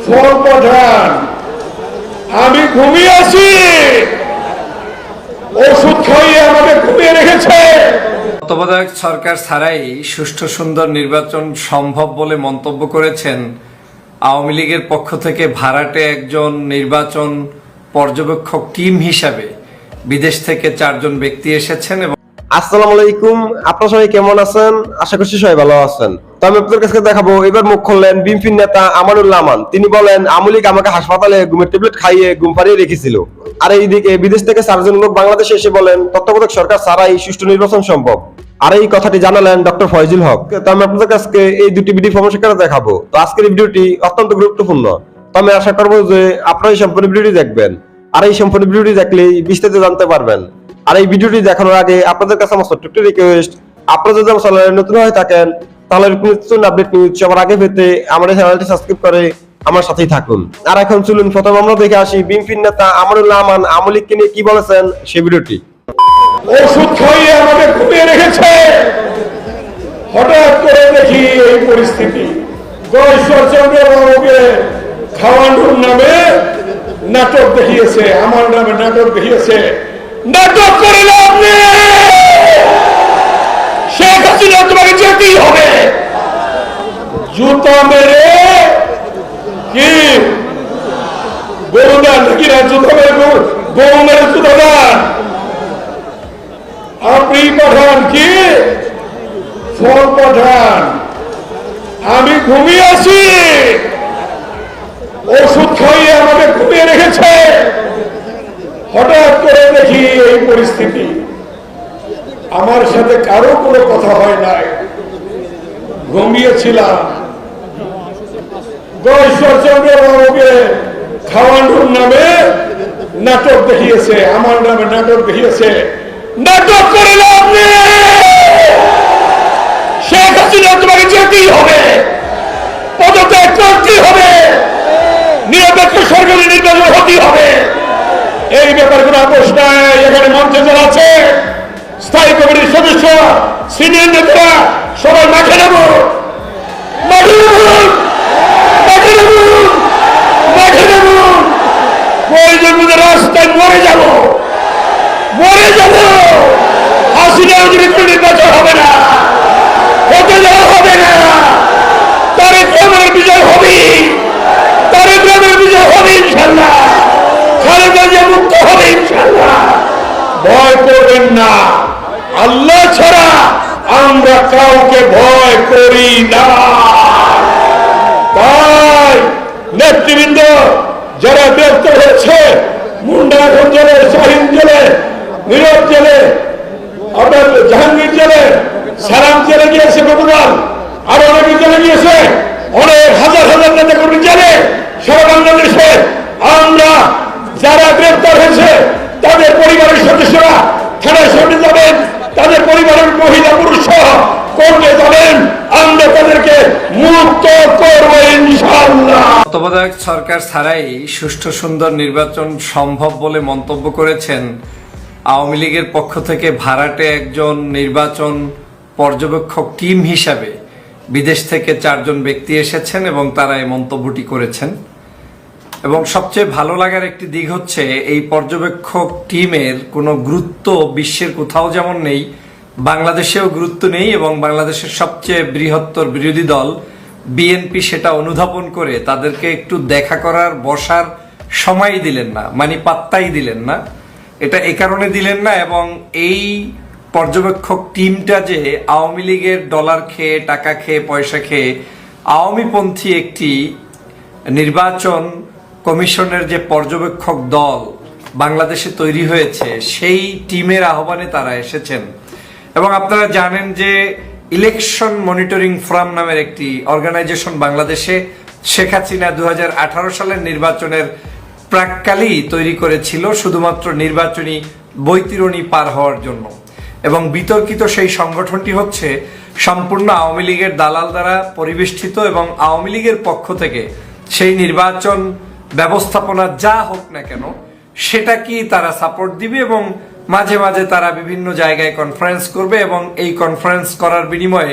ফল পাঠান, আমি ঘুমিয়ে আছি, ওষুধ খাইয়ে আমাকে ঘুমিয়ে রেখেছে। তত্ত্বাবধায়ক সরকার ছাড়াই সুষ্ঠু সুন্দর নির্বাচন সম্ভব বলে মন্তব্য করেছেন আওয়ামী লীগের পক্ষ থেকে ভাড়াটে একজন নির্বাচন পর্যবেক্ষক টিম হিসাবে বিদেশ থেকে 4 জন ব্যক্তি এসেছেন। এবং আসসালামু আলাইকুম, আপনারা সবাই কেমন আছেন? আশা করছি সবাই ভালো আছেন। তো আমি আপনাদের কাছে দেখাবো, এবার মুখ খুললেন বিএনপির নেতা আমানুল্লাহ আমান। তিনি বলেন, আওয়ামী লীগ আমাকে হাসপাতালে ঘুমের ট্যাবলেট খাইয়ে ঘুম পাড়িয়ে রেখেছিল। আর এইদিকে বিদেশ থেকে 4 জন লোক বাংলাদেশে এসে বলেন তত্ত্বাবধায়ক সরকার ছাড়াই সুষ্ঠু নির্বাচন সম্ভব। আর এই কথাটি জানালেন ডক্টর ফয়জুল হক। তো আমি আপনাদের কাছে এই দুটি ভিডিও ফরমেশন করে দেখাবো। তো আজকের এই ভিডিওটি অত্যন্ত গুরুত্বপূর্ণ। তো আমি আশা করবো যে আপনারা এই সম্পূর্ণ ভিডিওটি দেখবেন, আর এই সম্পূর্ণ ভিডিওটি দেখলেই বিস্তারিত জানতে পারবেন। আর এই ভিডিওটি দেখানোর আগে আপনাদের কাছে আমার ছোট্ট একটা রিকোয়েস্ট, আপনারা যদি আমার চ্যানেলে নতুন হয়ে থাকেন তাহলে নতুন আপডেট নিউজ সবার আগে পেতে আমার এই চ্যানেলটি সাবস্ক্রাইব করে আমার সাথেই থাকুন। আর এখন চলুন প্রথম আমরা দেখে আসি বিএনপির নেতা আমানুল্লাহ আমান আওয়ামী লীগকে নিয়ে কি বলেছেন সেই ভিডিওটি। ওষুধ খাইয়ে আমাকে ঘুমিয়ে রেখেছে, হঠাৎ করে দেখি এই পরিস্থিতি। ঈশ্বরচন্দ্র বাবুকে খাওয়ানোর নামে নাটক দেখিয়েছে, আমার নামে নাটক দেখিয়েছে। নাটক করে লাভ নেই, শেখ হাসিনা তোমাকে যেতেই হবে। জুতা মেরে কি গরুদান নাকি না, জুতা মেরে গরু মেরে জুতাদান। আপনি পাঠান কি ফল পাঠান, আমি ঘুমিয়ে আছি, ওষুধ খাইয়ে আমাকে ঘুমিয়ে রেখেছে। হঠাৎ করে দেখি এই পরিস্থিতি। আমার সাথে কারো কোনো কথা হয় নাই, ঘুমিয়েছিলাম। ঈশ্বরচন্দ্র বাবুকে খাওয়ানোর নামে নাটক দেখিয়েছে, আমার নামে নাটক দেখিয়েছে। নাটক করে লাভ নেই, শেখ হাসিনা তোমাকে যেতেই হবে, পদত্যাগ করতেই হবে, নিরপেক্ষ সরকারি নির্বাচন হতেই হবে। এই ব্যাপারে কোনো আপোষ নাই। এখানে মঞ্চে যারা আছে, স্থায়ী কমিটির সদস্য, সিনিয়র নেতারা সবাই মাঠে নেব, মাঠে নেব, মাঠে নেব, মাঠে নেব। প্রয়োজন মধ্যে রাস্তায় মরে যাব, মরে যাব। হাসিনা যদি কোনো নির্বাচন হবে না, হতে দেওয়া হবে না। তারেক রহমানের বিজয় হবে, তারেক রহমানের বিজয় হবে ইনশাল্লাহ। খালেদা জিয়া মুক্ত হবে ইনশাল্লাহ। ভয় করবেন না, আল্লাহ ছাড়া আমরা কাউকে ভয় করি না। তাই নেতৃবৃন্দ যারা গ্রেফতার হয়েছে, মুন্ডাখন জেলে, শাহিন জেলে, নীরব জেলে, আপনার জাহাঙ্গীর জেলে, সালাম জেলে গিয়েছে, গতকাল আরো অনেকে জেলে গিয়েছে, অনেক হাজার হাজার নেতা কর্মী জেলে সারা বাংলাদেশে। আমরা যারা গ্রেফতার হয়েছে তাদের পরিবারের সদস্যরা থানার সামনে যাবেন, তাদের পরিবারের মহিলা পুরুষ সহ কোর্টে যাবেন, আমরা তাদেরকে মুক্ত করব ইনশাআল্লাহ। তত্ত্বাবধায়ক সরকার ছাড়াই সুষ্ঠু সুন্দর নির্বাচন সম্ভব বলে মন্তব্য করেছেন আওয়ামী লীগের পক্ষ থেকে ভাড়াটে একজন নির্বাচন পর্যবেক্ষক টিম হিসাবে বিদেশ থেকে 4 জন ব্যক্তি এসেছেন এবং তারা এই মন্তব্যটি করেছেন। এবং সবচেয়ে ভালো লাগার একটি দিক হচ্ছে, এই পর্যবেক্ষক টিমের কোনো গুরুত্ব বিশ্বের কোথাও যেমন নেই, বাংলাদেশেও গুরুত্ব নেই। এবং বাংলাদেশের সবচেয়ে বৃহত্তর বিরোধী দল বিএনপি সেটা অনুধাবন করে তাদেরকে একটু দেখা করার বসার সময় দিলেন না, মানে পাত্তাই দিলেন না। এটা এ কারণে দিলেন না, এবং এই পর্যবেক্ষক টিমটা যে আওয়ামী লীগের ডলার খেয়ে, টাকা খেয়ে, পয়সা খেয়ে আওয়ামীপন্থী একটি নির্বাচন কমিশনের যে পর্যবেক্ষক দল বাংলাদেশে তৈরি হয়েছে, সেই টিমের আহ্বানে তারা এসেছেন। এবং আপনারা জানেন যে ইলেকশন মনিটরিং ফোরাম নামের একটি অর্গানাইজেশন বাংলাদেশে শেখ হাসিনা 2018 সালের নির্বাচনের প্রাক্কালেই তৈরি করেছিল, শুধুমাত্র নির্বাচনী বৈতরণী পার হওয়ার জন্য। এবং বিতর্কিত সেই সংগঠনটি হচ্ছে সম্পূর্ণ আওয়ামী লীগের দালাল দ্বারা পরিবেষ্টিত, এবং আওয়ামী লীগের পক্ষ থেকে সেই নির্বাচন ব্যবস্থাপনা যা হোক না কেন সেটা কি তারা সাপোর্ট দিবে, এবং মাঝে মাঝে তারা বিভিন্ন জায়গায় কনফারেন্স করবে, এবং এই কনফারেন্স করার বিনিময়ে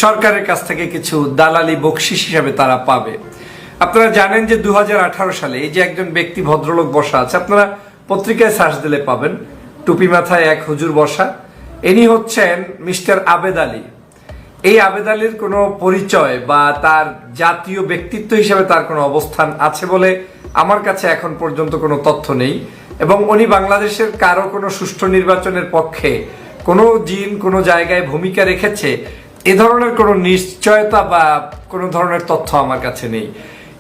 সরকারের কাছ থেকে কিছু দালালি বকশিস হিসাবে তারা পাবে। আপনারা জানেন যে 2018 সালে এই যে একজন ব্যক্তি ভদ্রলোক বসা আছে, আপনারা পত্রিকায় সার্চ দিলে পাবেন, টুপি মাথায় এক হুজুর বসা, ইনি হচ্ছেন মিস্টার আবেদ আলী। এই আবেদ আলীর কোনো পরিচয় বা তার জাতীয় ব্যক্তিত্ব হিসেবে তার কোনো অবস্থান আছে বলে আমার কাছে এখন পর্যন্ত কোনো তথ্য নেই, এবং উনি বাংলাদেশের কারো কোনো সুষ্ঠু নির্বাচনের পক্ষে কোনো কোনো জায়গায় ভূমিকা রেখেছে এ ধরনের কোনো নিশ্চয়তা বা কোনো ধরনের তথ্য আমার কাছে নেই।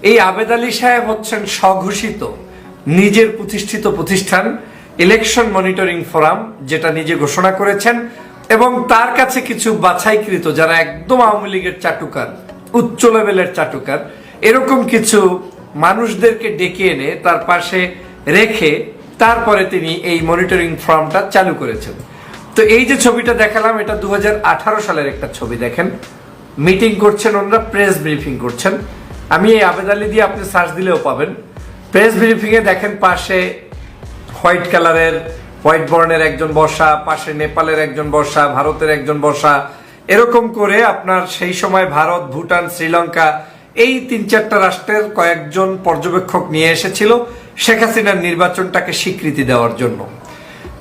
এই আবেদ আলী সাহেব হচ্ছেন স্বঘোষিত নিজের প্রতিষ্ঠিত প্রতিষ্ঠান ইলেকশন মনিটরিং ফোরাম, যেটা নিজে ঘোষণা করেছেন, এবং তার কাছে কিছু বাছাইকৃত যারা একদম আওয়ামী লীগের চাটুকার, উচ্চ লেভেলের চাটুকার, এরকম কিছু মানুষদেরকে ডেকে এনে তার পাশে রেখে তারপরে তিনি এই মনিটরিং ফোরামটা চালু করেছেন। তো এই যে ছবিটা দেখালাম, এটা 2018 সালের একটা ছবি। দেখেন, মিটিং করছেন ওনারা, প্রেস ব্রিফিং করছেন। আমি এই আবেদ আলী দিয়ে আপনি সার্চ দিলেও পাবেন। প্রেস ব্রিফিং এ দেখেন পাশে হোয়াইট কালারের, হোয়াইট বর্ণের একজন বসা, পাশে নেপালের একজন বসা, ভারতের একজন বসা, এরকম করে আপনার সেই সময় ভারত, ভুটান, শ্রীলঙ্কা এই 3-4টা রাষ্ট্রের কয়েকজন পর্যবেক্ষক নিয়ে এসেছিল শেখ হাসিনার নির্বাচনটাকে স্বীকৃতি দেওয়ার জন্য।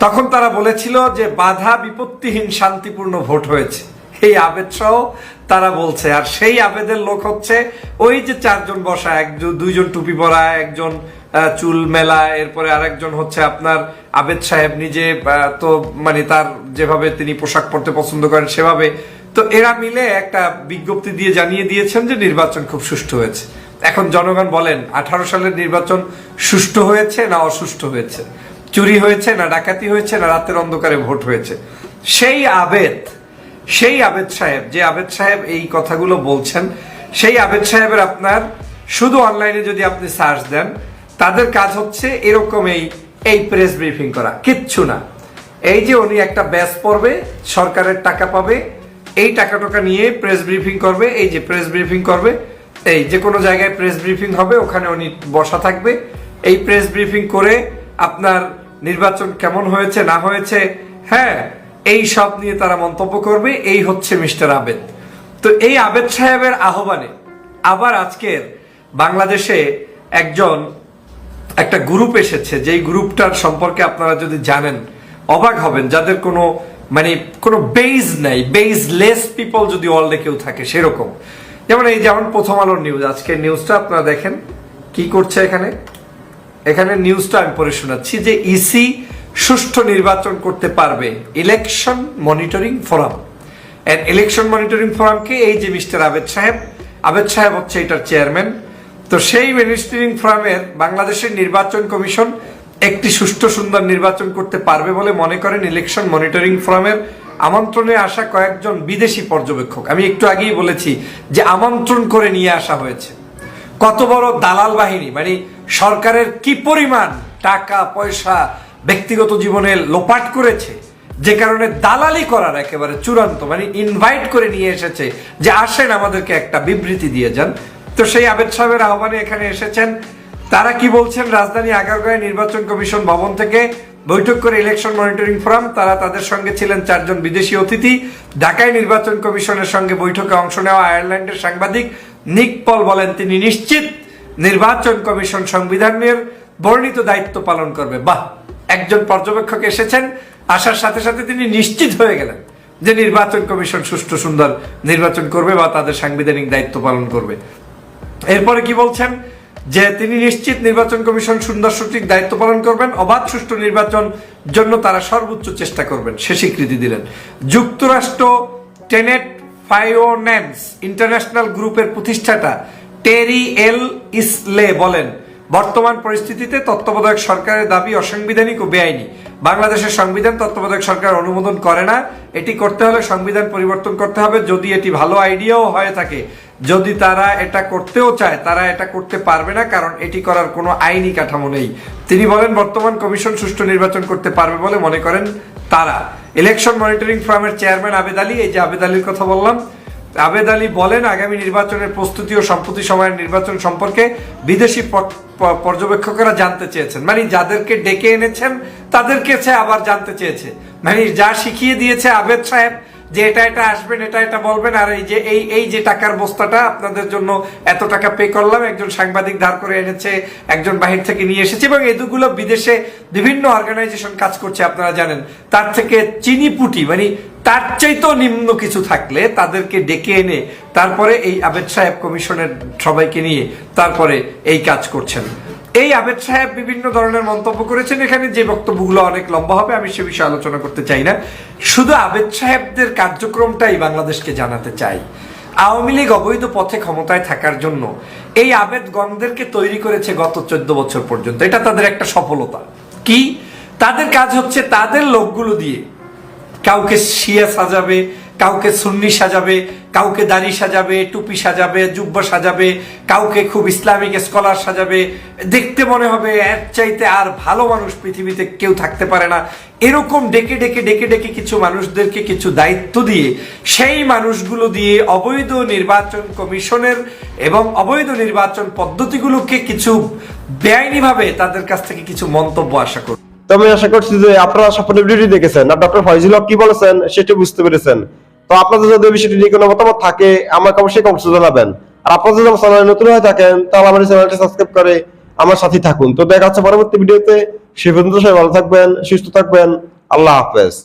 তখন তারা বলেছিল যে বাধা বিপত্তিহীন শান্তিপূর্ণ ভোট হয়েছে, এই আবেদ সহ তারা বলছে। আর সেই আবেদের লোক হচ্ছে ওই যে 4 জন বসা, 2জন টুপি পরা, একজন চুল মেলা, এরপরে আরেকজন হচ্ছে আপনার আবেদ সাহেব নিজে, তো মানে তার যেভাবে তিনি পোশাক পরতে পছন্দ করেন সেভাবে। তো এরা মিলে একটা বিজ্ঞপ্তি দিয়ে জানিয়ে দিয়েছেন যে নির্বাচন খুব সুষ্ঠু হয়েছে। এখন জনগণ বলেন, 18 সালের নির্বাচন সুষ্ঠু হয়েছে না অসুষ্ঠু হয়েছে, চুরি হয়েছে না ডাকাতি হয়েছে না রাতের অন্ধকারে ভোট হয়েছে? সেই আবেদ সাহেব, যে আবেদ সাহেব এই কথাগুলো বলছেন, সেই আবেদ সাহেবের আপনার শুধু অনলাইনে যদি আপনি সার্চ দেন, তাদের কাজ হচ্ছে এরকম এই প্রেস ব্রিফিং করা, কিচ্ছু না। এই যে উনি একটা ব্যাচ পড়বে, সরকারের টাকা পাবে, এই টাকা নিয়ে প্রেস ব্রিফিং করবে, এই যে প্রেস ব্রিফিং করবে, এই যে কোনো জায়গায় প্রেস ব্রিফিং হবে, ওখানে উনি বসা থাকবে। এই প্রেস ব্রিফিং করে আপনার নির্বাচন কেমন হয়েছে না হয়েছে, হ্যাঁ, এই সব নিয়ে তারা মন্তব্য করবে। এই হচ্ছে মিস্টার আবেদ। তো এই আবেদ সাহেবের আহ্বানে আবার আজকের বাংলাদেশে একটা গ্রুপ এসেছে, যেই গ্রুপটার সম্পর্কে আপনারা যদি জানেন অবাক হবেন, যাদের কোনো বেজ নাই, বেজলেস পিপল যদি ওয়ার্ল্ডে কেউ থাকে সেরকম। যেমন প্রথম আলোর নিউজ, আজকের নিউজটা আপনারা দেখেন কি করছে। এখানে নিউজটা আমি পড়ে শোনাচ্ছি যে ইসি সুষ্ঠু নির্বাচন করতে পারবে election monitoring forum. Election monitoring ফোরামকে এই যে মিস্টার আবেদ সাহেব হচ্ছে এটার চেয়ারম্যান। তো সেই মনিটরিং ফোরামের বাংলাদেশের নির্বাচন কমিশন একটি সুষ্ঠু সুন্দর নির্বাচন করতে পারবে বলে মনে করেন ইলেকশন মনিটরিং ফোরামের আমন্ত্রণে আসা কয়েকজন বিদেশি পর্যবেক্ষক। আমি একটু আগেই বলেছি যে আমন্ত্রণ করে নিয়ে আসা হয়েছে। কত বড় দালাল বাহিনী, সরকারের কি পরিমাণ টাকা পয়সা ব্যক্তিগত জীবনে লোপাট করেছে, যে কারণে দালালি করার একেবারে চূড়ান্ত, ইনভাইট করে নিয়ে এসেছে যে আসেন আমাদেরকে একটা বিবৃতি দিয়ে যান। তো সেই আবেদ সাহেবের আহ্বানে এখানে এসেছেন। তারা কি বলছেন, রাজধানী আগারগাঁওয়ে নির্বাচন কমিশন ভবন থেকে বৈঠক করে ইলেকশন মনিটরিং ফোরাম, তারা তাদের সঙ্গে ছিলেন 4 জন বিদেশি অতিথি। ঢাকায় নির্বাচন কমিশনের সঙ্গে বৈঠকে অংশ নেওয়া আয়ারল্যান্ডের সাংবাদিক নিক পল বলেন তিনি নিশ্চিত নির্বাচন কমিশন সংবিধানের বর্ণিত দায়িত্ব পালন করবে। বাহ, একজন পর্যবেক্ষক এসেছেন, আসার সাথে সাথে তিনি নিশ্চিত হয়ে গেলেন যে নির্বাচন কমিশন সুষ্ঠু সুন্দর নির্বাচন করবে বা তাদের সাংবিধানিক দায়িত্ব পালন করবে। এরপরে কি বলছেন, যে তিনি নিশ্চিত নির্বাচন কমিশন সুন্দর সঠিক দায়িত্ব পালন করবেন, অবাধ সুষ্ঠু নির্বাচন জন্য তারা সর্বোচ্চ চেষ্টা করবেন, সে স্বীকৃতি দিলেন। যুক্তরাষ্ট্র টেনেট ফাইন্যান্স ইন্টারন্যাশনাল গ্রুপের প্রতিষ্ঠাতা টেরি এল ইসলে বলেন, বর্তমান পরিস্থিতিতে তত্ত্বাবধায়ক সরকারের দাবি অসাংবিধানিক ও বেআইনি। বাংলাদেশের সংবিধান তত্ত্বাবধায়ক সরকার অনুমোদন করে না। এটি করতে হলে সংবিধান পরিবর্তন করতে হবে। যদি এটি ভালো আইডিয়াও হয়ে থাকে, যদি তারা এটা করতেও চায়, তারা এটা করতে পারবে না, কারণ এটি করার কোনো আইনি কাঠামো নেই। তিনি বলেন, বর্তমান কমিশন সুষ্ঠু নির্বাচন করতে পারবে বলে মনে করেন তারা। ইলেকশন মনিটরিং ফোরামের চেয়ারম্যান আবেদ আলী, এই যে আবেদ আলীর কথা বললাম, আবেদ আলী বলেন আগামী নির্বাচনের প্রস্তুতি ও সম্প্রতি সময়ের নির্বাচন সম্পর্কে বিদেশি পর্যবেক্ষকেরা জানতে চেয়েছেন। যাদেরকে ডেকে এনেছেন তাদেরকে আবার জানতে চেয়েছে, যা শিখিয়ে দিয়েছে আবেদ সাহেব, যে এটা আসবেন, এটা বলবেন, আর এই যে টাকার বস্তাটা আপনাদের জন্য এত টাকা পে করলাম, একজন সাংবাদিক ধার করে এনেছে, একজন বাহির থেকে নিয়ে এসেছে, এবং এগুলো বিদেশে বিভিন্ন অর্গানাইজেশন কাজ করছে আপনারা জানেন। তার থেকে চিনিপুটি মানে তার চাইতেও নিম্ন কিছু থাকলে তাদেরকে ডেকে এনে তারপরে এই আবেদ সাহেব কমিশনের সবাইকে নিয়ে তারপরে এই কাজ করছেন। এই আবেদ সাহেব বিভিন্ন ধরনের মন্তব্য করেছেন, এখানে যে বক্তব্যগুলো অনেক লম্বা হবে আমি সে বিষয়ে আলোচনা করতে চাই না। শুধু আবেদ সাহেবদের কার্যক্রমটাই বাংলাদেশকে জানাতে চাই। আওয়ামী লীগ অবৈধ পথে ক্ষমতায় থাকার জন্য এই আবেদগণদেরকে তৈরি করেছে গত 14 বছর পর্যন্ত। এটা তাদের একটা সফলতা। কি তাদের কাজ হচ্ছে তাদের লোকগুলো দিয়ে কাউকে শিয়া সাজাবে, কাউকে সুন্নি সাজাবে, কাউকে দাড়ি সাজাবে, টুপি সাজাবে, জুব্বা সাজাবে, কাউকে খুব ইসলামিক স্কলার সাজাবে, দেখতে মনে হবে এর চাইতে আর ভালো মানুষ পৃথিবীতে কেউ থাকতে পারে না। এরকম ডেকে ডেকে ডেকে ডেকে কিছু মানুষদেরকে কিছু দায়িত্ব দিয়ে সেই মানুষগুলো দিয়ে অবৈধ নির্বাচন কমিশনের এবং অবৈধ নির্বাচন পদ্ধতিগুলোকে কিছু বেআইনিভাবে তাদের কাছ থেকে কিছু মন্তব্য আশা করি। তো আমি আশা করছি যে আপনারা সম্পূর্ণ ভিডিওটি দেখেছেন আর ডক্টর ফয়জুল হক কি বলেছেন সেটা বুঝতে পেরেছেন। তো আপনাদের যদি বিষয়টি নিয়ে কোনো মতামত থাকে আমাকে অবশ্যই কমেন্টে জানাবেন। আর আপনারা যদি আমার চ্যানেলে নতুন হয়ে থাকেন তাহলে আমার চ্যানেলটি সাবস্ক্রাইব করে আমার সাথে থাকুন। তো দেখা হচ্ছে পরবর্তী ভিডিওতে। সে পর্যন্ত সবাই ভালো থাকবেন, সুস্থ থাকবেন। আল্লাহ হাফেজ।